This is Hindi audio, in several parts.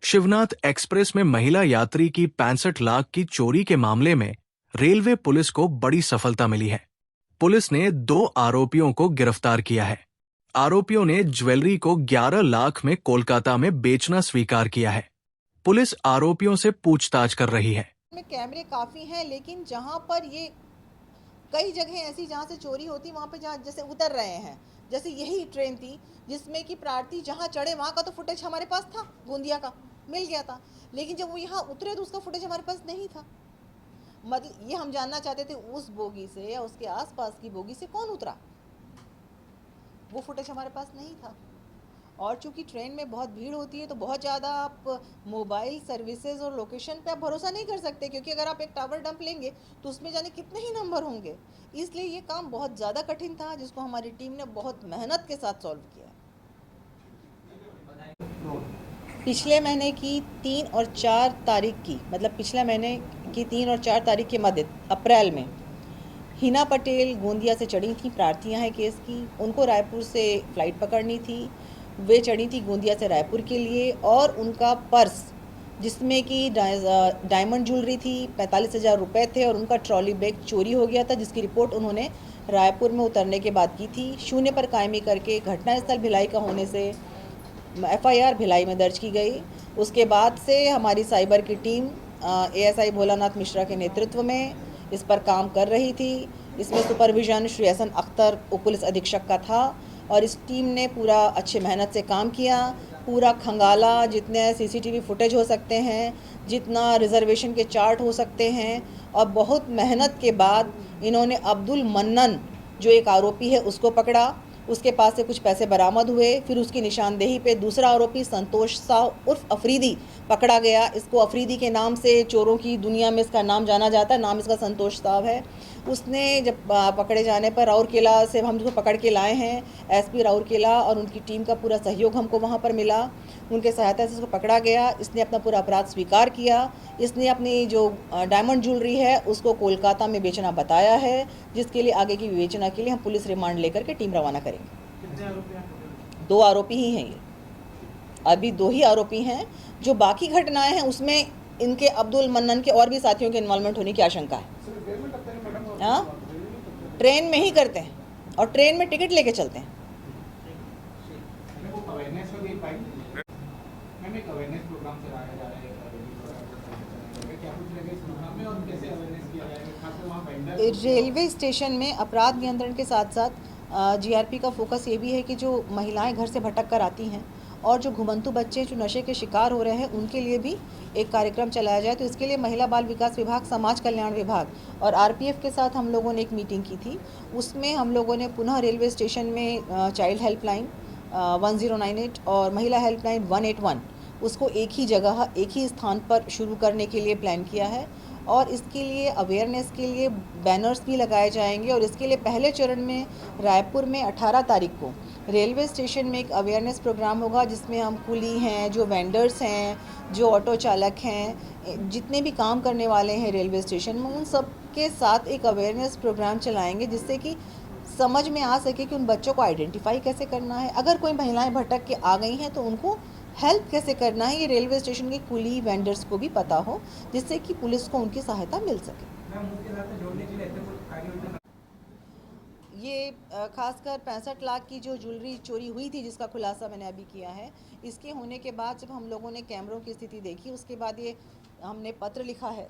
शिवनाथ एक्सप्रेस में महिला यात्री की 65 लाख की चोरी के मामले में रेलवे पुलिस को बड़ी सफलता मिली है। पुलिस ने 2 आरोपियों को गिरफ्तार किया है। आरोपियों ने ज्वेलरी को 11 लाख में कोलकाता में बेचना स्वीकार किया है। पुलिस आरोपियों से पूछताछ कर रही है। में कैमरे काफ़ी हैं, लेकिन जहाँ पर ये कई जगह ऐसी जहाँ से चोरी होती वहाँ पे जहाँ जैसे उतर रहे हैं, जैसे यही ट्रेन थी जिसमें कि प्रार्थी जहाँ चढ़े वहाँ का तो फुटेज हमारे पास था, गोंदिया का मिल गया था, लेकिन जब वो यहाँ उतरे तो उसका फुटेज हमारे पास नहीं था। मतलब ये हम जानना चाहते थे उस बोगी से या उसके आसपास की बोगी से कौन उतरा, वो फुटेज हमारे पास नहीं था। और चूंकि ट्रेन में बहुत भीड़ होती है तो बहुत ज़्यादा आप मोबाइल सर्विसेज और लोकेशन पे आप भरोसा नहीं कर सकते, क्योंकि अगर आप एक टावर डंप लेंगे तो उसमें जाने कितने ही नंबर होंगे। इसलिए ये काम बहुत ज़्यादा कठिन था, जिसको हमारी टीम ने बहुत मेहनत के साथ सॉल्व किया। पिछले महीने की 3 और 4 तारीख की, मतलब पिछले महीने की 3 और 4 तारीख के मध्य अप्रैल में हिना पटेल गोंदिया से चढ़ी थी, प्रार्थियां हैं केस की। उनको रायपुर से फ़्लाइट पकड़नी थी। वे चढ़ी थी गोंदिया से रायपुर के लिए, और उनका पर्स जिसमें कि डायमंड ज्वेलरी थी, 45,000 रुपये थे, और उनका ट्रॉली बैग चोरी हो गया था, जिसकी रिपोर्ट उन्होंने रायपुर में उतरने के बाद की थी। शून्य पर कायमी करके घटनास्थल भिलाई का होने से FIR भिलाई में दर्ज की गई। उसके बाद से हमारी साइबर की टीम ASI भोलानाथ मिश्रा के नेतृत्व में इस पर काम कर रही थी। इसमें सुपरविजन श्री हसन अख्तर उप पुलिस अधीक्षक का था, और इस टीम ने पूरा अच्छे मेहनत से काम किया। पूरा खंगाला, जितने CCTV फुटेज हो सकते हैं, जितना रिजर्वेशन के चार्ट हो सकते हैं, और बहुत मेहनत के बाद इन्होंने अब्दुल मन्नन जो एक आरोपी है उसको पकड़ा। उसके पास से कुछ पैसे बरामद हुए। फिर उसकी निशानदेही पे दूसरा आरोपी संतोष साव उर्फ अफरीदी पकड़ा गया। इसको अफरीदी के नाम से चोरों की दुनिया में इसका नाम जाना जाता है, नाम इसका संतोष साव है। उसने जब पकड़े जाने पर राउरकेला से हम उसको पकड़ के लाए हैं। SP राउरकेला और उनकी टीम का पूरा सहयोग हमको वहाँ पर मिला। उनके सहायता से इसको पकड़ा गया। इसने अपना पूरा अपराध स्वीकार किया। इसने अपनी जो डायमंड ज्वेलरी है उसको कोलकाता में बेचना बताया है, जिसके लिए आगे की विवेचना के लिए हम पुलिस रिमांड लेकर के टीम रवाना करेंगे। कितने आरोपी हैं? 2 आरोपी ही हैं ये, अभी 2 ही आरोपी हैं। जो बाकी घटनाएं हैं उसमें इनके अब्दुल मन्नन के और भी साथियों के इन्वॉल्वमेंट होने की आशंका है। हाँ, ट्रेन में ही करते हैं और ट्रेन में टिकट लेके चलते हैं। रेलवे स्टेशन में अपराध नियंत्रण के साथ साथ GRP का फोकस ये भी है कि जो महिलाएं घर से भटक कर आती हैं और जो घुमंतु बच्चे जो नशे के शिकार हो रहे हैं उनके लिए भी एक कार्यक्रम चलाया जाए। तो इसके लिए महिला बाल विकास विभाग, समाज कल्याण विभाग और RPF के साथ हम लोगों ने एक मीटिंग की थी। उसमें हम लोगों ने पुनः रेलवे स्टेशन में चाइल्ड हेल्पलाइन 1098 और महिला हेल्पलाइन 181 उसको एक ही जगह, एक ही स्थान पर शुरू करने के लिए प्लान किया है। और इसके लिए अवेयरनेस के लिए बैनर्स भी लगाए जाएंगे। और इसके लिए पहले चरण में रायपुर में 18 तारीख को रेलवे स्टेशन में एक अवेयरनेस प्रोग्राम होगा, जिसमें हम कुली हैं, जो वेंडर्स हैं, जो ऑटो चालक हैं, जितने भी काम करने वाले हैं रेलवे स्टेशन में, उन सब के साथ एक अवेयरनेस प्रोग्राम चलाएंगे, जिससे कि समझ में आ सके कि उन बच्चों को आइडेंटिफाई कैसे करना है। अगर कोई महिलाएं भटक के आ गई हैं तो उनको हेल्प कैसे करना है, ये रेलवे स्टेशन के कुली वेंडर्स को भी पता हो, जिससे कि पुलिस को उनकी सहायता मिल सके। ये खासकर 65 लाख की जो ज्वेलरी चोरी हुई थी, जिसका खुलासा मैंने अभी किया है, इसके होने के बाद जब हम लोगों ने कैमरों की स्थिति देखी, उसके बाद ये हमने पत्र लिखा है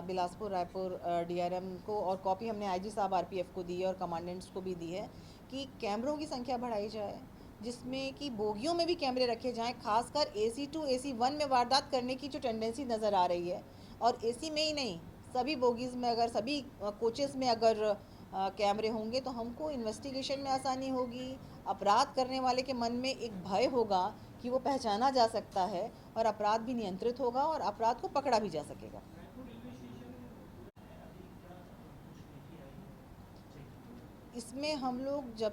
बिलासपुर रायपुर DRM को, और कॉपी हमने IG साहब RPF को दी है और कमांडेंट्स को भी दी है कि कैमरों की संख्या बढ़ाई जाए, जिसमें कि बोगियों में भी कैमरे रखे जाएं। खासकर AC2 AC1 में वारदात करने की जो टेंडेंसी नज़र आ रही है, और AC में ही नहीं, सभी बोगीज़ में, अगर सभी कोचेस में अगर कैमरे होंगे तो हमको इन्वेस्टिगेशन में आसानी होगी। अपराध करने वाले के मन में एक भय होगा कि वो पहचाना जा सकता है, और अपराध भी नियंत्रित होगा और अपराध को पकड़ा भी जा सकेगा। इसमें हम लोग जब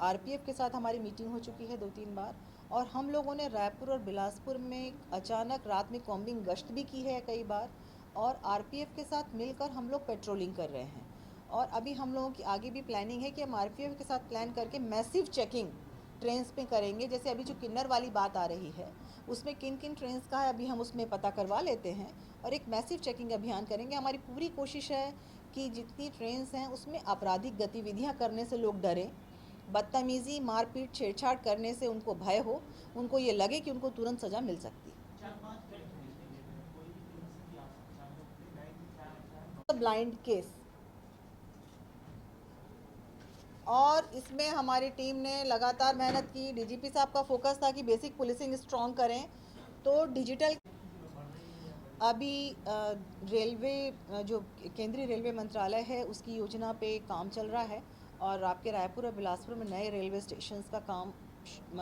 RPF के साथ हमारी मीटिंग हो चुकी है 2-3 बार, और हम लोगों ने रायपुर और बिलासपुर में अचानक रात में कॉम्बिंग गश्त भी की है कई बार, और RPF के साथ मिलकर हम लोग पेट्रोलिंग कर रहे हैं। और अभी हम लोगों की आगे भी प्लानिंग है कि हम RPF के साथ प्लान करके मैसिव चेकिंग ट्रेन्स पे करेंगे। जैसे अभी जो किन्नर वाली बात आ रही है उसमें किन किन ट्रेन्स का है अभी हम उसमें पता करवा लेते हैं और एक मैसिव चेकिंग अभियान करेंगे। हमारी पूरी कोशिश है कि जितनी ट्रेन्स हैं उसमें आपराधिक गतिविधियां करने से लोग डरें, बदतमीज़ी, मारपीट, छेड़छाड़ करने से उनको भय हो, उनको ये लगे कि उनको तुरंत सज़ा मिल सकती है। ब्लाइंड केस और इसमें हमारी टीम ने लगातार मेहनत की। डीजीपी साहब का फोकस था कि बेसिक पुलिसिंग स्ट्रॉन्ग करें, तो डिजिटल अभी रेलवे जो केंद्रीय रेलवे मंत्रालय है उसकी योजना पे काम चल रहा है और आपके रायपुर और बिलासपुर में नए रेलवे स्टेशंस का काम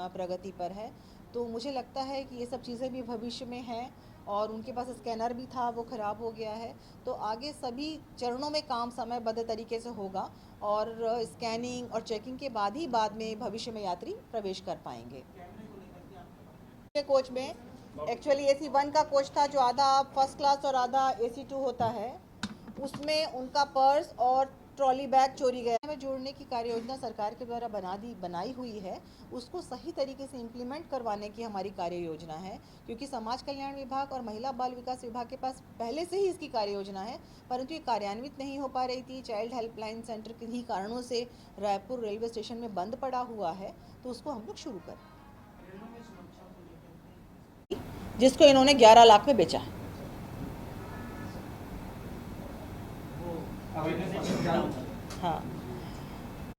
प्रगति पर है। तो मुझे लगता है कि ये सब चीज़ें भी भविष्य में हैं और उनके पास स्कैनर भी था, वो ख़राब हो गया है। तो आगे सभी चरणों में काम समयबद्ध तरीके से होगा और स्कैनिंग और चेकिंग के बाद में भविष्य में यात्री प्रवेश कर पाएंगे। कोच में एक्चुअली AC1 का कोच था जो आधा फर्स्ट क्लास और आधा AC2 होता है, उसमें उनका पर्स और ट्रॉली बैग चोरी गया। में जोड़ने की कार्य योजना सरकार के द्वारा बनाई हुई है, उसको सही तरीके से इम्प्लीमेंट करवाने की हमारी कार्य योजना है, क्योंकि समाज कल्याण विभाग और महिला बाल विकास विभाग के पास पहले से ही इसकी कार्य योजना है, परंतु ये कार्यान्वित नहीं हो पा रही थी। चाइल्ड हेल्पलाइन सेंटर किन्हीं कारणों से रायपुर रेलवे स्टेशन में बंद पड़ा हुआ है, तो उसको हम लोग शुरू करें, जिसको इन्होंने 11 लाख में बेचा है।